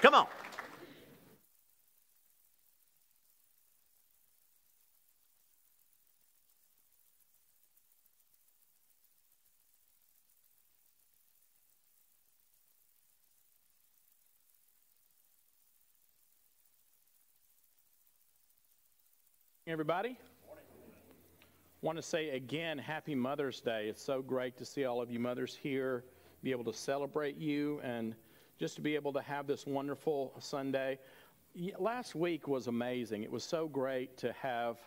Come on. Everybody, want to say again, happy Mother's Day. It's so great to see all of you mothers here, be able to celebrate you, and just to be able to have this wonderful Sunday. Last week was amazing. It was so great to have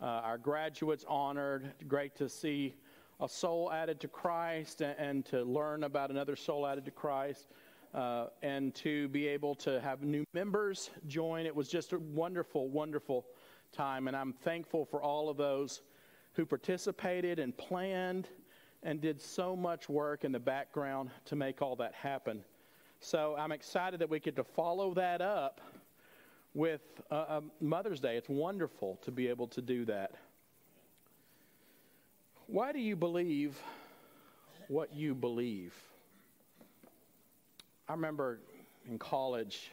our graduates honored. Great to see a soul added to Christ and to learn about another soul added to Christ, and to be able to have new members join. It was just a wonderful, wonderful time, and I'm thankful for all of those who participated and planned and did so much work in the background to make all that happen. So I'm excited that we get to follow that up with Mother's Day. It's wonderful to be able to do that. Why do you believe what you believe? I remember in college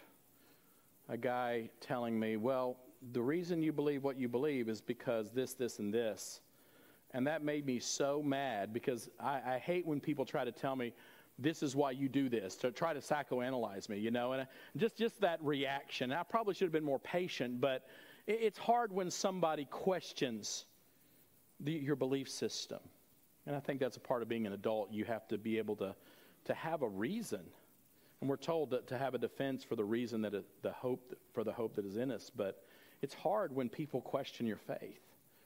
a guy telling me, well, the reason you believe what you believe is because this, this, and this. And that made me so mad because I hate when people try to tell me, this is why you do this, to try to psychoanalyze me, you know. And just that reaction. I probably should have been more patient, but it's hard when somebody questions your belief system. And I think that's a part of being an adult. You have to be able to have a reason. And we're told that to have a defense for the reason that the hope that is in us. But it's hard when people question your faith,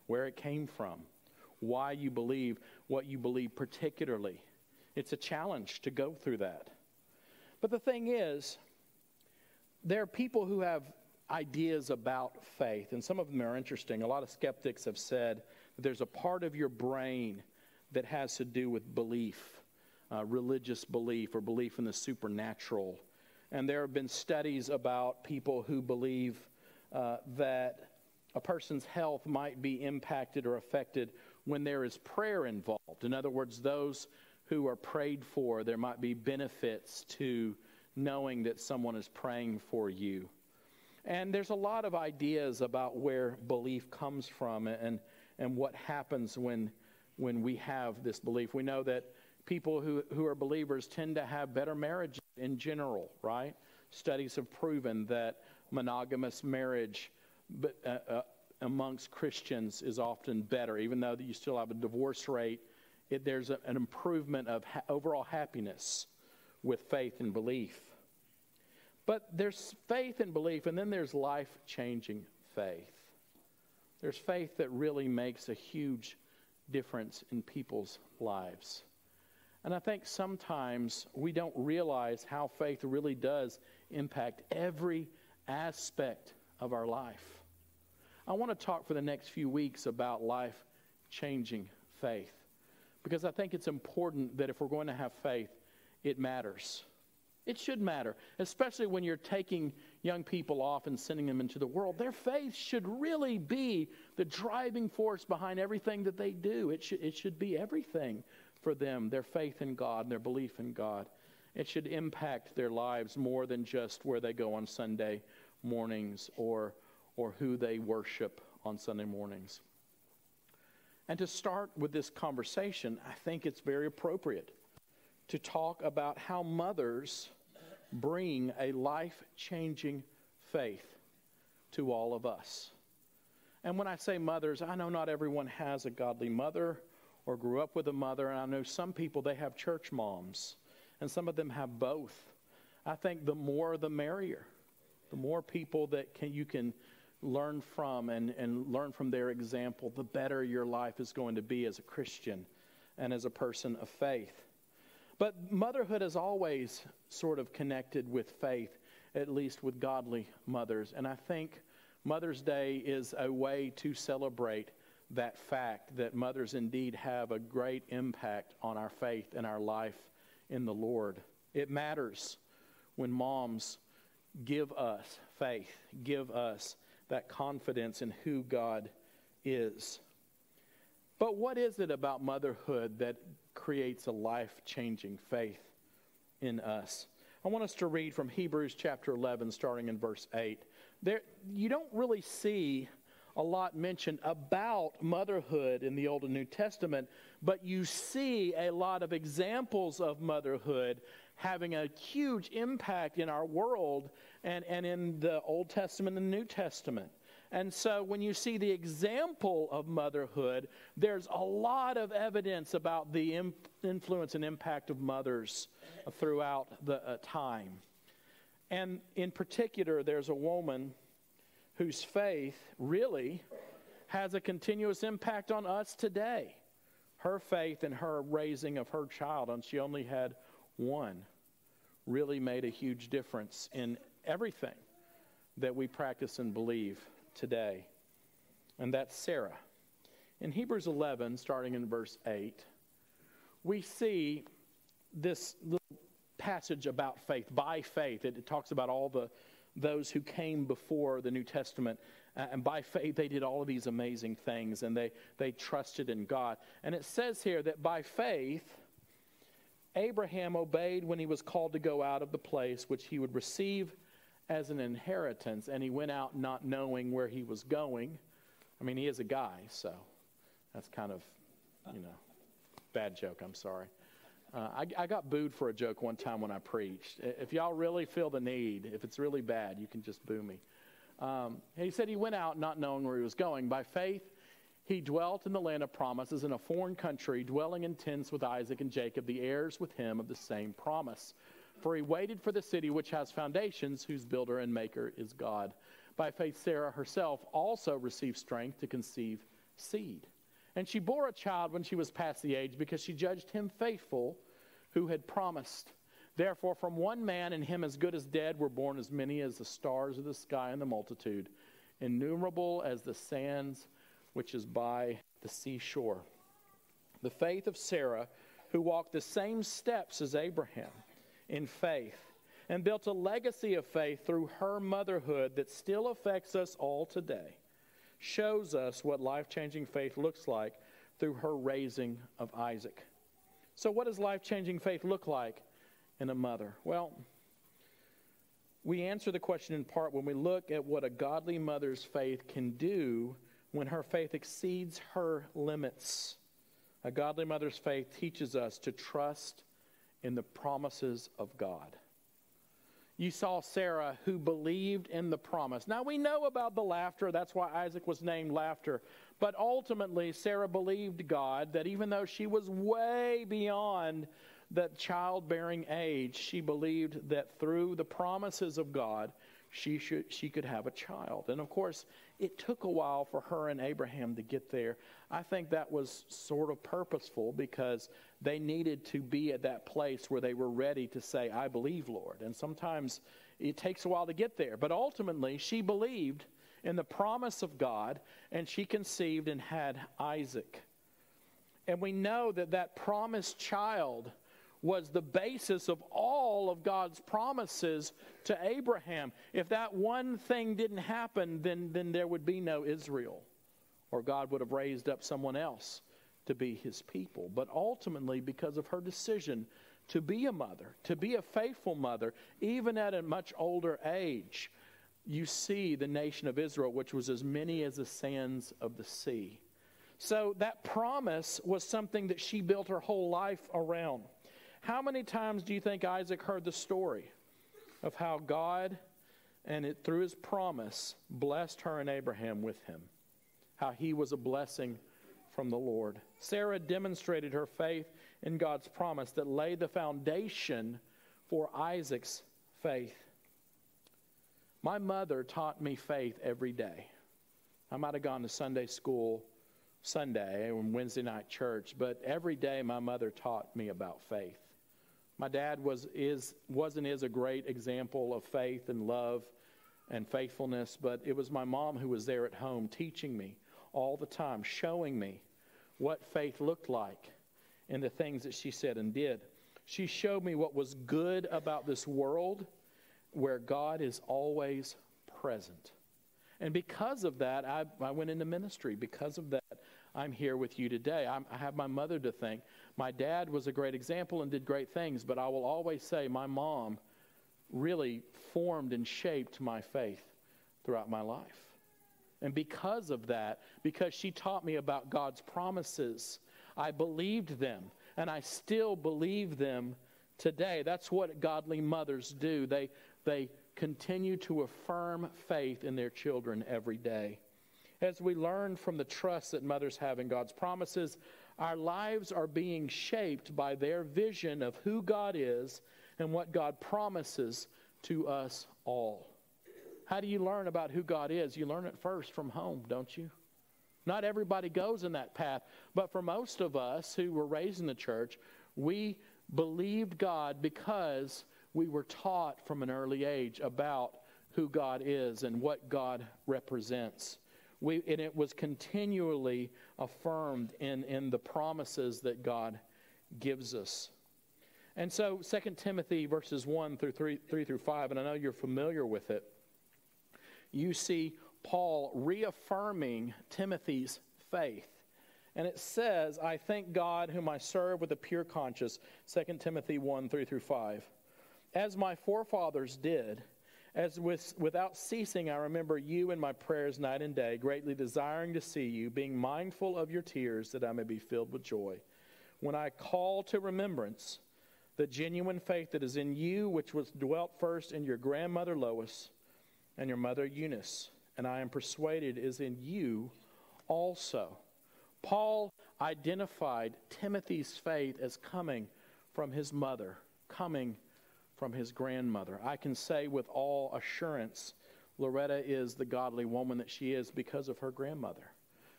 where it came from, why you believe what you believe particularly. It's a challenge to go through that. But the thing is, there are people who have ideas about faith, and some of them are interesting. A lot of skeptics have said that there's a part of your brain that has to do with belief, religious belief or belief in the supernatural. And there have been studies about people who believe that a person's health might be impacted or affected when there is prayer involved. In other words, those who are prayed for, there might be benefits to knowing that someone is praying for you. And there's a lot of ideas about where belief comes from and what happens when we have this belief. We know that people who are believers tend to have better marriages in general, right? Studies have proven that monogamous marriage amongst Christians is often better, even though you still have a divorce rate. There's an improvement of overall happiness with faith and belief. But there's faith and belief, and then there's life-changing faith. There's faith that really makes a huge difference in people's lives. And I think sometimes we don't realize how faith really does impact every aspect of our life. I want to talk for the next few weeks about life-changing faith, because I think it's important that if we're going to have faith, it matters. It should matter, especially when you're taking young people off and sending them into the world. Their faith should really be the driving force behind everything that they do. It should be everything for them, their faith in God and their belief in God. It should impact their lives more than just where they go on Sunday mornings or who they worship on Sunday mornings. And to start with this conversation, I think it's very appropriate to talk about how mothers bring a life-changing faith to all of us. And when I say mothers, I know not everyone has a godly mother or grew up with a mother, and I know some people, they have church moms, and some of them have both. I think the more the merrier. The more people that you can learn from and learn from their example, the better your life is going to be as a Christian and as a person of faith. But motherhood is always sort of connected with faith, at least with godly mothers. And I think Mother's Day is a way to celebrate that fact that mothers indeed have a great impact on our faith and our life in the Lord. It matters when moms give us faith, give us that confidence in who God is. But what is it about motherhood that creates a life-changing faith in us? I want us to read from Hebrews chapter 11, starting in verse 8. There, you don't really see a lot mentioned about motherhood in the Old and New Testament, but you see a lot of examples of motherhood having a huge impact in our world and in the Old Testament and the New Testament. And so when you see the example of motherhood, there's a lot of evidence about the influence and impact of mothers throughout the time. And in particular, there's a woman whose faith really has a continuous impact on us today. Her faith and her raising of her child, and she only had one, really made a huge difference in everything that we practice and believe today. And that's Sarah. In Hebrews 11, starting in verse 8, we see this little passage about faith. By faith, it talks about all those who came before the New Testament, and by faith they did all of these amazing things, and they trusted in God. And it says here that by faith Abraham obeyed when he was called to go out of the place which he would receive as an inheritance, and he went out not knowing where he was going. I mean, he is a guy, so that's kind of, bad joke, I'm sorry. I got booed for a joke one time when I preached. If y'all really feel the need, if it's really bad, you can just boo me. He said he went out not knowing where he was going. By faith, he dwelt in the land of promises in a foreign country, dwelling in tents with Isaac and Jacob, the heirs with him of the same promise. For he waited for the city which has foundations, whose builder and maker is God. By faith, Sarah herself also received strength to conceive seed. And she bore a child when she was past the age, because she judged him faithful who had promised. Therefore, from one man, and him as good as dead, were born as many as the stars of the sky and the multitude, innumerable as the sands which is by the seashore. The faith of Sarah, who walked the same steps as Abraham in faith, and built a legacy of faith through her motherhood that still affects us all today, shows us what life-changing faith looks like through her raising of Isaac. So what does life-changing faith look like in a mother? Well, we answer the question in part when we look at what a godly mother's faith can do when her faith exceeds her limits. A godly mother's faith teaches us to trust in the promises of God. You saw Sarah, who believed in the promise. Now we know about the laughter. That's why Isaac was named Laughter. But ultimately, Sarah believed God, that even though she was way beyond the childbearing age, she believed that through the promises of God, she could have a child. And of course, it took a while for her and Abraham to get there. I think that was sort of purposeful, because they needed to be at that place where they were ready to say, I believe, Lord. And sometimes it takes a while to get there. But ultimately, she believed in the promise of God, and she conceived and had Isaac. And we know that that promised child was the basis of all of God's promises to Abraham. If that one thing didn't happen, then there would be no Israel, or God would have raised up someone else to be his people. But ultimately, because of her decision to be a mother, to be a faithful mother, even at a much older age, you see the nation of Israel, which was as many as the sands of the sea. So that promise was something that she built her whole life around. How many times do you think Isaac heard the story of how God, through his promise, blessed her and Abraham with him? How he was a blessing from the Lord. Sarah demonstrated her faith in God's promise that laid the foundation for Isaac's faith. My mother taught me faith every day. I might have gone to Sunday school Sunday and Wednesday night church, but every day my mother taught me about faith. My dad is a great example of faith and love and faithfulness, but it was my mom who was there at home teaching me all the time, showing me what faith looked like in the things that she said and did. She showed me what was good about this world where God is always present. And because of that, I went into ministry. Because of that, I'm here with you today. I have my mother to thank. My dad was a great example and did great things, but I will always say my mom really formed and shaped my faith throughout my life. And because of that, because she taught me about God's promises, I believed them, and I still believe them today. That's what godly mothers do. They continue to affirm faith in their children every day. As we learn from the trust that mothers have in God's promises, our lives are being shaped by their vision of who God is and what God promises to us all. How do you learn about who God is? You learn it first from home, don't you? Not everybody goes in that path, but for most of us who were raised in the church, we believed God because we were taught from an early age about who God is and what God represents. And it was continually affirmed in the promises that God gives us. And so 2 Timothy verses 1 through 3 through 5, and I know you're familiar with it, you see Paul reaffirming Timothy's faith. And it says, I thank God whom I serve with a pure conscience, 2 Timothy 1, 3 through 5. As my forefathers did, without ceasing I remember you in my prayers night and day, greatly desiring to see you, being mindful of your tears, that I may be filled with joy. When I call to remembrance the genuine faith that is in you, which was dwelt first in your grandmother Lois and your mother Eunice, and I am persuaded is in you also. Paul identified Timothy's faith as coming from his mother, coming from his grandmother. I can say with all assurance, Loretta is the godly woman that she is because of her grandmother,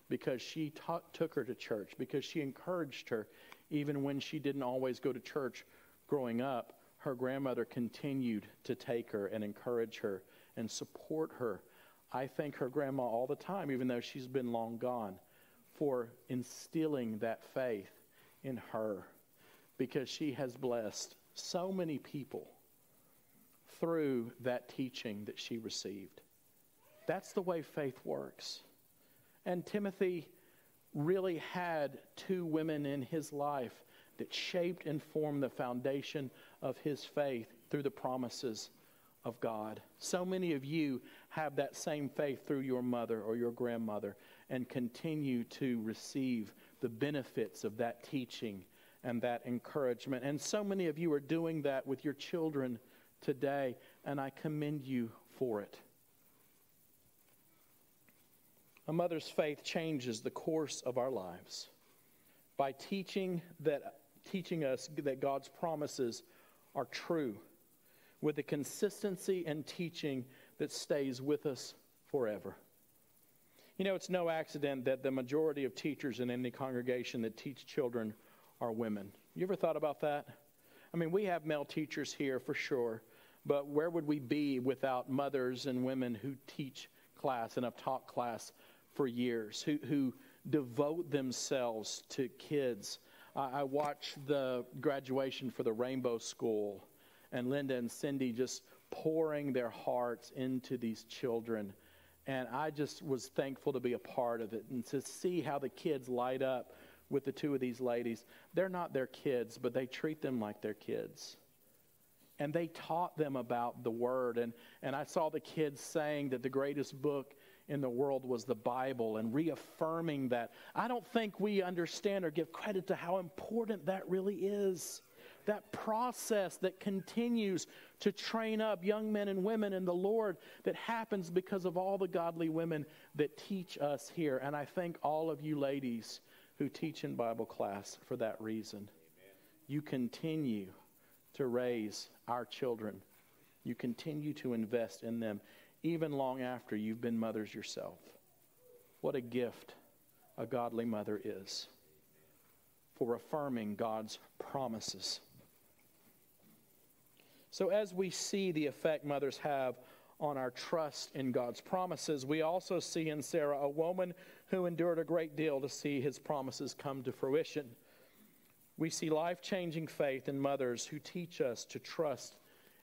because she took her to church, because she encouraged her even when she didn't always go to church growing up. Her grandmother continued to take her and encourage her and support her. I thank her grandma all the time, even though she's been long gone, for instilling that faith in her, because she has blessed so many people through that teaching that she received. That's the way faith works. And Timothy really had two women in his life that shaped and formed the foundation of his faith through the promises of God. So many of you have that same faith through your mother or your grandmother and continue to receive the benefits of that teaching and that encouragement. And so many of you are doing that with your children today, and I commend you for it. A mother's faith changes the course of our lives by teaching us that God's promises are true, with a consistency and teaching that stays with us forever. You know, it's no accident that the majority of teachers in any congregation that teach children are women. You ever thought about that? I mean, we have male teachers here for sure, but where would we be without mothers and women who teach class and have taught class for years, who devote themselves to kids? I watched the graduation for the Rainbow School, and Linda and Cindy just pouring their hearts into these children. And I just was thankful to be a part of it and to see how the kids light up with the two of these ladies. They're not their kids, but they treat them like their kids. And they taught them about the Word. And I saw the kids saying that the greatest book in the world was the Bible, and reaffirming that. I don't think we understand or give credit to how important that really is. That process that continues to train up young men and women in the Lord, that happens because of all the godly women that teach us here. And I thank all of you ladies who teach in Bible class for that reason. Amen. You continue to raise our children. You continue to invest in them, even long after you've been mothers yourself. What a gift a godly mother is for affirming God's promises. So as we see the effect mothers have on our trust in God's promises, we also see in Sarah a woman who endured a great deal to see his promises come to fruition. We see life-changing faith in mothers who teach us to trust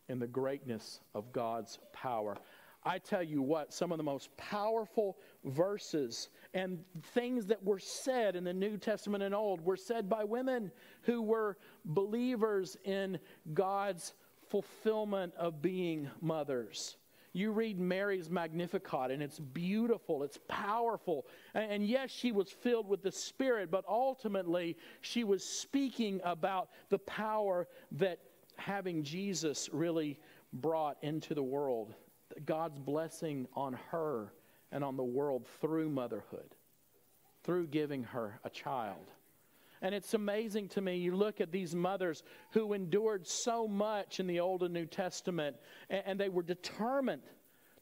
in the greatness of God's power. I tell you what, some of the most powerful verses and things that were said in the New Testament and Old were said by women who were believers in God's fulfillment of being mothers. You read Mary's Magnificat, and it's beautiful, it's powerful. And yes, she was filled with the Spirit, but ultimately she was speaking about the power that having Jesus really brought into the world. God's blessing on her and on the world through motherhood, through giving her a child. And it's amazing to me, you look at these mothers who endured so much in the Old and New Testament, and they were determined.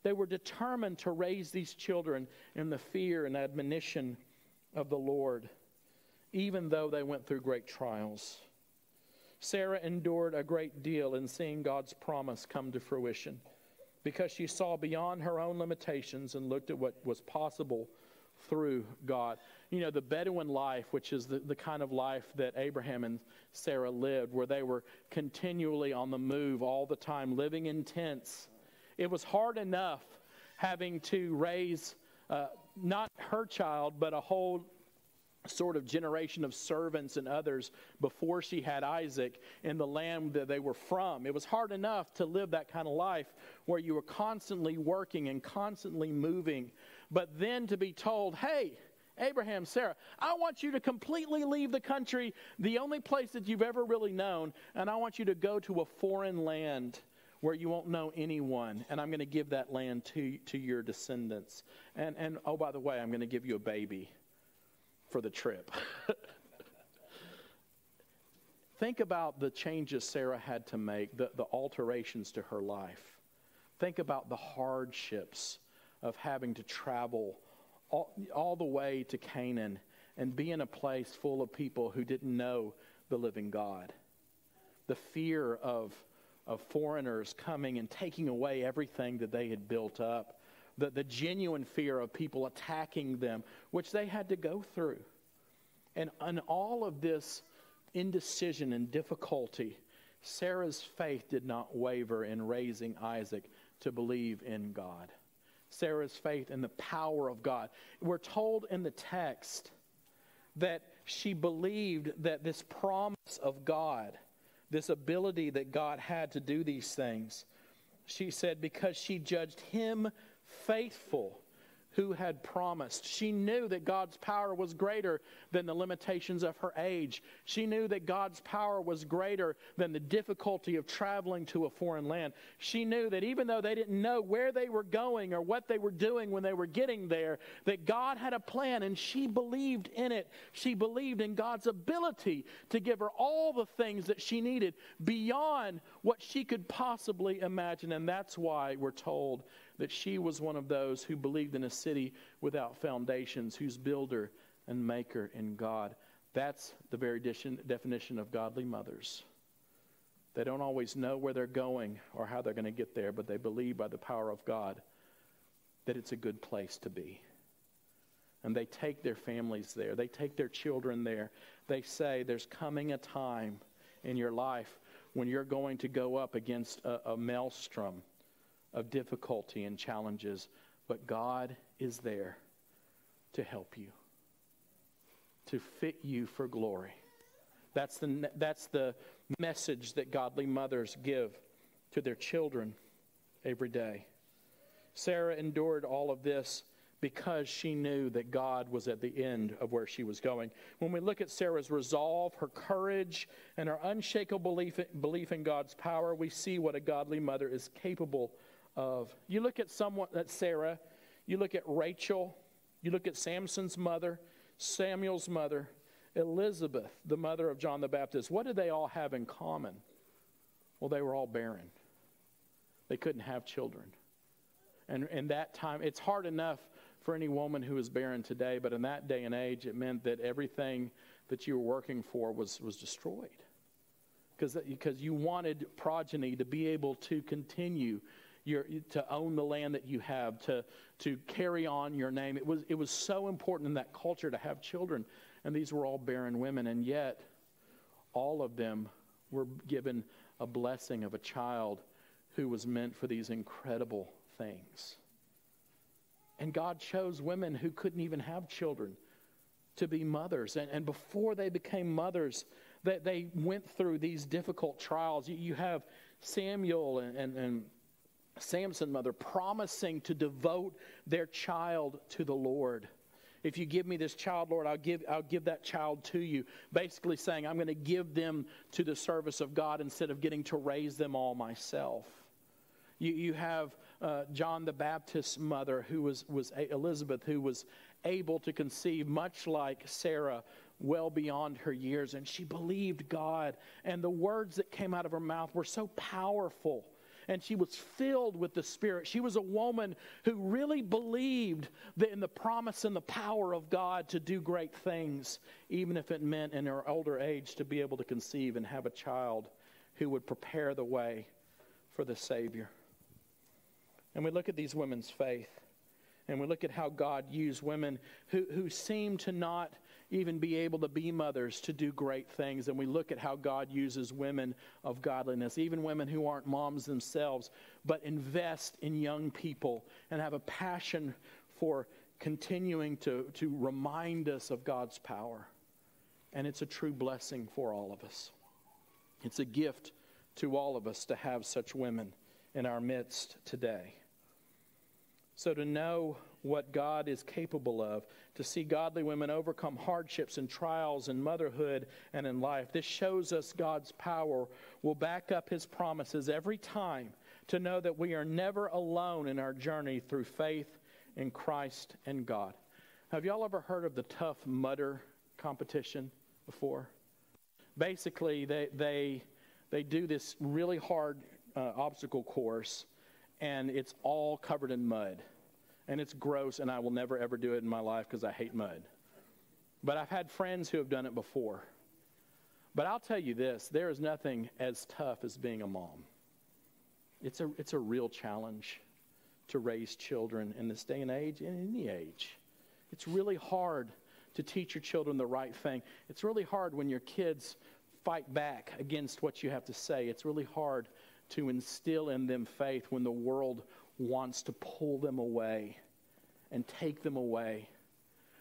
They were determined to raise these children in the fear and admonition of the Lord, even though they went through great trials. Sarah endured a great deal in seeing God's promise come to fruition because she saw beyond her own limitations and looked at what was possible through God. You know, the Bedouin life, which is the kind of life that Abraham and Sarah lived, where they were continually on the move all the time, living in tents. It was hard enough having to raise not her child, but a whole sort of generation of servants and others before she had Isaac in the land that they were from. It was hard enough to live that kind of life where you were constantly working and constantly moving. But then to be told, hey, Abraham, Sarah, I want you to completely leave the country, the only place that you've ever really known, and I want you to go to a foreign land where you won't know anyone, and I'm going to give that land to your descendants. And oh, by the way, I'm going to give you a baby for the trip. Think about the changes Sarah had to make, the alterations to her life. Think about the hardships of having to travel all the way to Canaan and be in a place full of people who didn't know the living God. The fear of foreigners coming and taking away everything that they had built up. The genuine fear of people attacking them, which they had to go through. And all of this indecision and difficulty, Sarah's faith did not waver in raising Isaac to believe in God. Sarah's faith in the power of God. We're told in the text that she believed that this promise of God, this ability that God had to do these things, she said, because she judged him faithful who had promised. She knew that God's power was greater than the limitations of her age. She knew that God's power was greater than the difficulty of traveling to a foreign land. She knew that even though they didn't know where they were going or what they were doing when they were getting there, that God had a plan, and she believed in it. She believed in God's ability to give her all the things that she needed beyond what she could possibly imagine. And that's why we're told that she was one of those who believed in a city without foundations, whose builder and maker in God. That's the very definition of godly mothers. They don't always know where they're going or how they're going to get there, but they believe by the power of God that it's a good place to be. And they take their families there. They take their children there. They say there's coming a time in your life when you're going to go up against a maelstrom of difficulty and challenges, but God is there to help you, to fit you for glory. That's the message that godly mothers give to their children every day. Sarah endured all of this because she knew that God was at the end of where she was going. When we look at Sarah's resolve, her courage, and her unshakable belief in God's power, we see what a godly mother is capable of. You look at Sarah, you look at Rachel, you look at Samson's mother, Samuel's mother, Elizabeth, the mother of John the Baptist. What did they all have in common? Well, they were all barren. They couldn't have children. And in that time, it's hard enough for any woman who is barren today, but in that day and age, it meant that everything that you were working for was destroyed. Because you wanted progeny to be able to continue to own the land that you have, to carry on your name. It was so important in that culture to have children. And these were all barren women. And yet, all of them were given a blessing of a child who was meant for these incredible things. And God chose women who couldn't even have children to be mothers. And before they became mothers, they went through these difficult trials. You have Samuel and Samson's mother promising to devote their child to the Lord. If you give me this child, Lord, I'll give that child to you. Basically saying, I'm going to give them to the service of God instead of getting to raise them all myself. You have John the Baptist's mother, who was Elizabeth, who was able to conceive, much like Sarah, well beyond her years. And she believed God. And the words that came out of her mouth were so powerful. And she was filled with the Spirit. She was a woman who really believed in the promise and the power of God to do great things, even if it meant in her older age to be able to conceive and have a child who would prepare the way for the Savior. And we look at these women's faith, and we look at how God used women who seem to not even be able to be mothers to do great things. And we look at how God uses women of godliness, even women who aren't moms themselves, but invest in young people and have a passion for continuing to remind us of God's power. And it's a true blessing for all of us. It's a gift to all of us to have such women in our midst today. So to know what God is capable of, to see godly women overcome hardships and trials in motherhood and in life, this shows us God's power will back up His promises every time, to know that we are never alone in our journey through faith in Christ and God. Have y'all ever heard of the Tough Mudder competition before? Basically, they do this really hard obstacle course, and it's all covered in mud. And it's gross, and I will never, ever do it in my life because I hate mud. But I've had friends who have done it before. But I'll tell you this, there is nothing as tough as being a mom. It's a real challenge to raise children in this day and age, in any age. It's really hard to teach your children the right thing. It's really hard when your kids fight back against what you have to say. It's really hard to instill in them faith when the world wants to pull them away and take them away,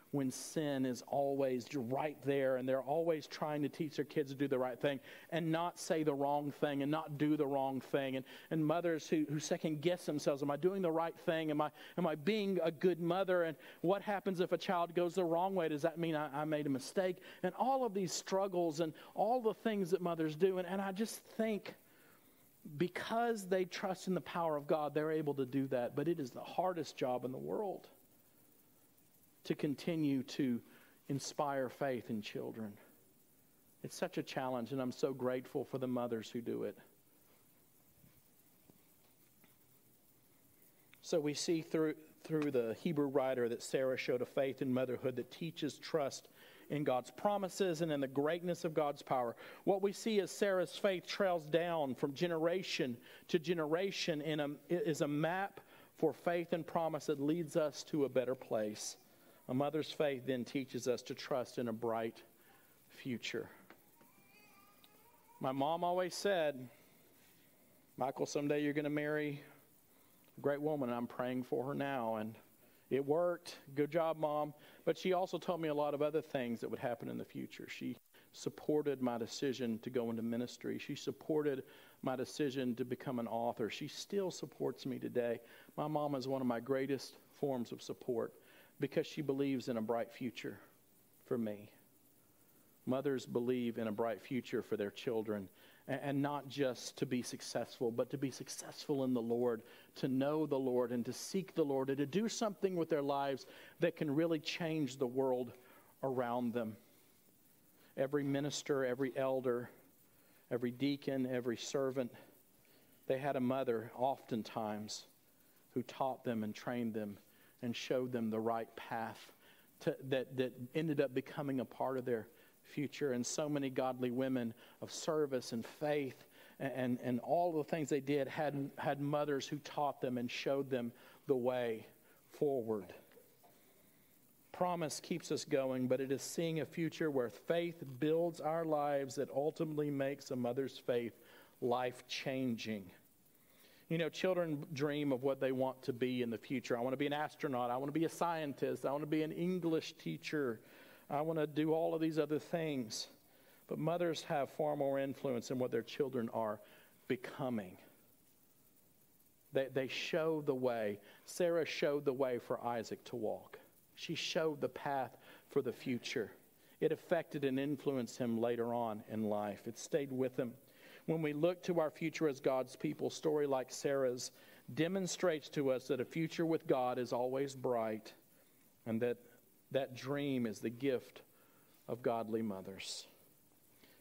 when sin is always right there and they're always trying to teach their kids to do the right thing and not say the wrong thing and not do the wrong thing, and mothers who second guess themselves. Am I doing the right thing? Am I being a good mother? And what happens if a child goes the wrong way? Does that mean I made a mistake? And all of these struggles and all the things that mothers do, and I just think, because they trust in the power of God, they're able to do that. But it is the hardest job in the world to continue to inspire faith in children. It's such a challenge, and I'm so grateful for the mothers who do it. So we see through the Hebrew writer that Sarah showed a faith in motherhood that teaches trust in God's promises and in the greatness of God's power. What we see is Sarah's faith trails down from generation to generation is a map for faith and promise that leads us to a better place. A mother's faith then teaches us to trust in a bright future. My mom always said, Michael, someday you're going to marry a great woman, and I'm praying for her now. And it worked. Good job, Mom. But she also told me a lot of other things that would happen in the future. She supported my decision to go into ministry. She supported my decision to become an author. She still supports me today. My mom is one of my greatest forms of support because she believes in a bright future for me. Mothers believe in a bright future for their children, and not just to be successful, but to be successful in the Lord, to know the Lord and to seek the Lord, and to do something with their lives that can really change the world around them. Every minister, every elder, every deacon, every servant, they had a mother oftentimes who taught them and trained them and showed them the right path that ended up becoming a part of their future. And so many godly women of service and faith and all the things they did had mothers who taught them and showed them the way forward. Promise keeps us going, but it is seeing a future where faith builds our lives that ultimately makes a mother's faith life-changing. You know, children dream of what they want to be in the future. I want to be an astronaut. I want to be a scientist. I want to be an English teacher. I want to do all of these other things. But mothers have far more influence in what their children are. becoming. They show the way. Sarah showed the way for Isaac to walk. She showed the path for the future. It affected and influenced him later on in life. It stayed with him. When we look to our future as God's people, a story like Sarah's demonstrates to us that a future with God is always bright, and that dream is the gift of godly mothers.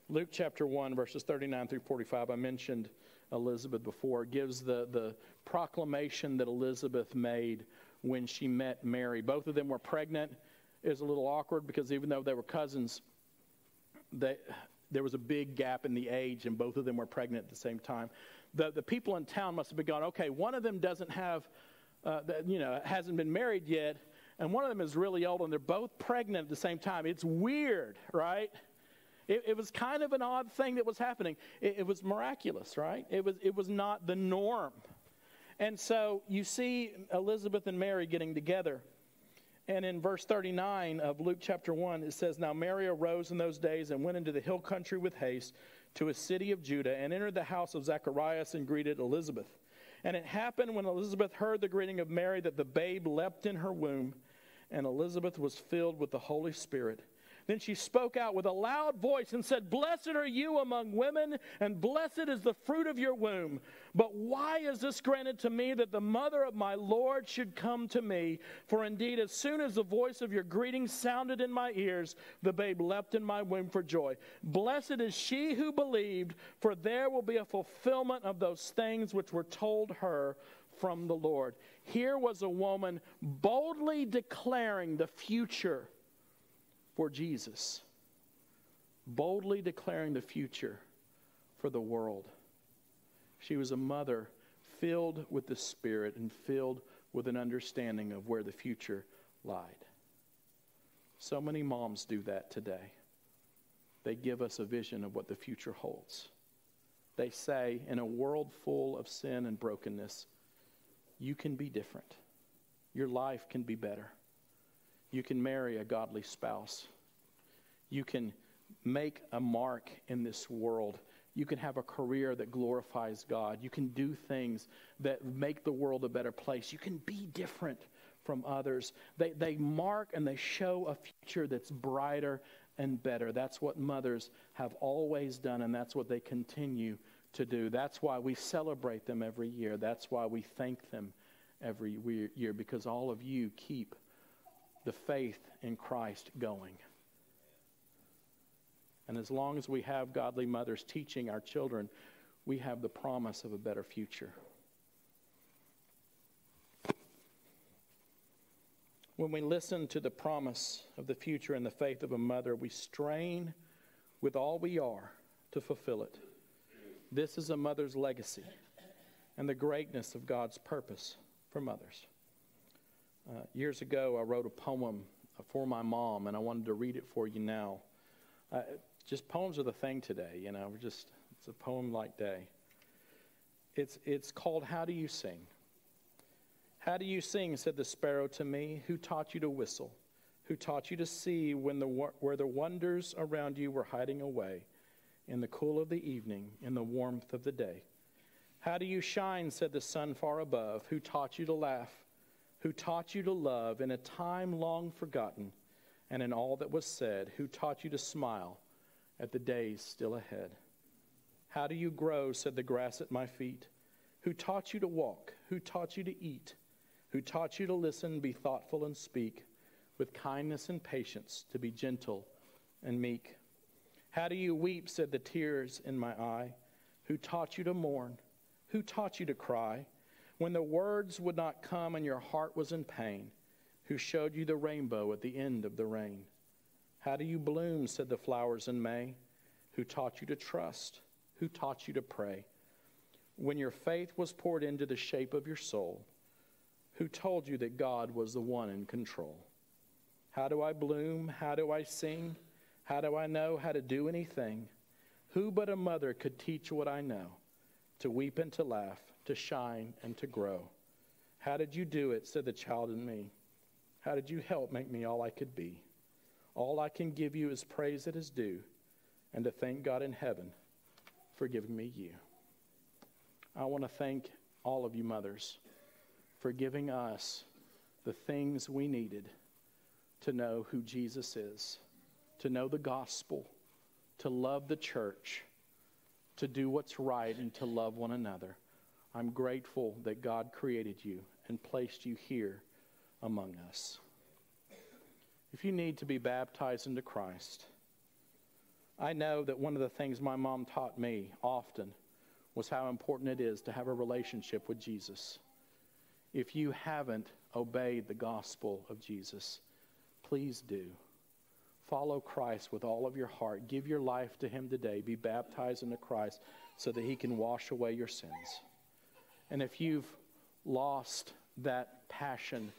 Luke chapter 1, verses 39 through 45, I mentioned Elizabeth before, gives the proclamation that Elizabeth made when she met Mary. Both of them were pregnant. It was a little awkward because even though they were cousins, there was a big gap in the age, and both of them were pregnant at the same time. The people in town must have been going, okay, one of them doesn't have, hasn't been married yet, and one of them is really old, and they're both pregnant at the same time. It's weird, right? It was kind of an odd thing that was happening. It was miraculous, right? It was not the norm. And so you see Elizabeth and Mary getting together. And in verse 39 of Luke chapter 1, it says, Now Mary arose in those days and went into the hill country with haste to a city of Judah and entered the house of Zacharias and greeted Elizabeth. And it happened when Elizabeth heard the greeting of Mary that the babe leapt in her womb, and Elizabeth was filled with the Holy Spirit. Then she spoke out with a loud voice and said, Blessed are you among women, and blessed is the fruit of your womb. But why is this granted to me, that the mother of my Lord should come to me? For indeed, as soon as the voice of your greeting sounded in my ears, the babe leapt in my womb for joy. Blessed is she who believed, for there will be a fulfillment of those things which were told her from the Lord. Here was a woman boldly declaring the future for Jesus, boldly declaring the future for the world. She was a mother filled with the Spirit and filled with an understanding of where the future lied. So many moms do that today. They give us a vision of what the future holds. They say, in a world full of sin and brokenness, you can be different. Your life can be better. You can marry a godly spouse. You can make a mark in this world. You can have a career that glorifies God. You can do things that make the world a better place. You can be different from others. They mark and they show a future that's brighter and better. That's what mothers have always done, and that's what they continue to do. That's why we celebrate them every year. That's why we thank them every year, because all of you keep the faith in Christ going. And as long as we have godly mothers teaching our children, we have the promise of a better future. When we listen to the promise of the future and the faith of a mother, we strain with all we are to fulfill it. This is a mother's legacy and the greatness of God's purpose for mothers. Years ago, I wrote a poem for my mom, and I wanted to read it for you now. Just poems are the thing today, it's a poem-like day. It's called How Do You Sing? How do you sing, said the sparrow to me, who taught you to whistle, who taught you to see where the wonders around you were hiding away, in the cool of the evening, in the warmth of the day. How do you shine, said the sun far above, who taught you to laugh, who taught you to love in a time long forgotten, and in all that was said, who taught you to smile at the days still ahead. How do you grow, said the grass at my feet, who taught you to walk, who taught you to eat, who taught you to listen, be thoughtful, and speak, with kindness and patience, to be gentle and meek. How do you weep, said the tears in my eye, who taught you to mourn, who taught you to cry, when the words would not come and your heart was in pain, who showed you the rainbow at the end of the rain. How do you bloom, said the flowers in May, who taught you to trust, who taught you to pray, when your faith was poured into the shape of your soul, who told you that God was the one in control. How do I bloom? How do I sing? How do I know how to do anything? Who but a mother could teach what I know, to weep and to laugh, to shine and to grow? How did you do it, said the child in me? How did you help make me all I could be? All I can give you is praise that is due, and to thank God in heaven for giving me you. I want to thank all of you mothers for giving us the things we needed to know who Jesus is, to know the gospel, to love the church, to do what's right, and to love one another. I'm grateful that God created you and placed you here among us. If you need to be baptized into Christ, I know that one of the things my mom taught me often was how important it is to have a relationship with Jesus. If you haven't obeyed the gospel of Jesus, please do. Follow Christ with all of your heart. Give your life to him today. Be baptized into Christ so that he can wash away your sins. And if you've lost that passion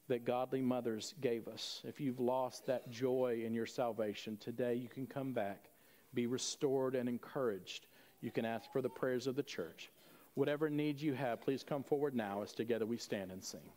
that godly mothers gave us, if you've lost that joy in your salvation, today you can come back, be restored and encouraged. You can ask for the prayers of the church. Whatever needs you have, please come forward now as together we stand and sing.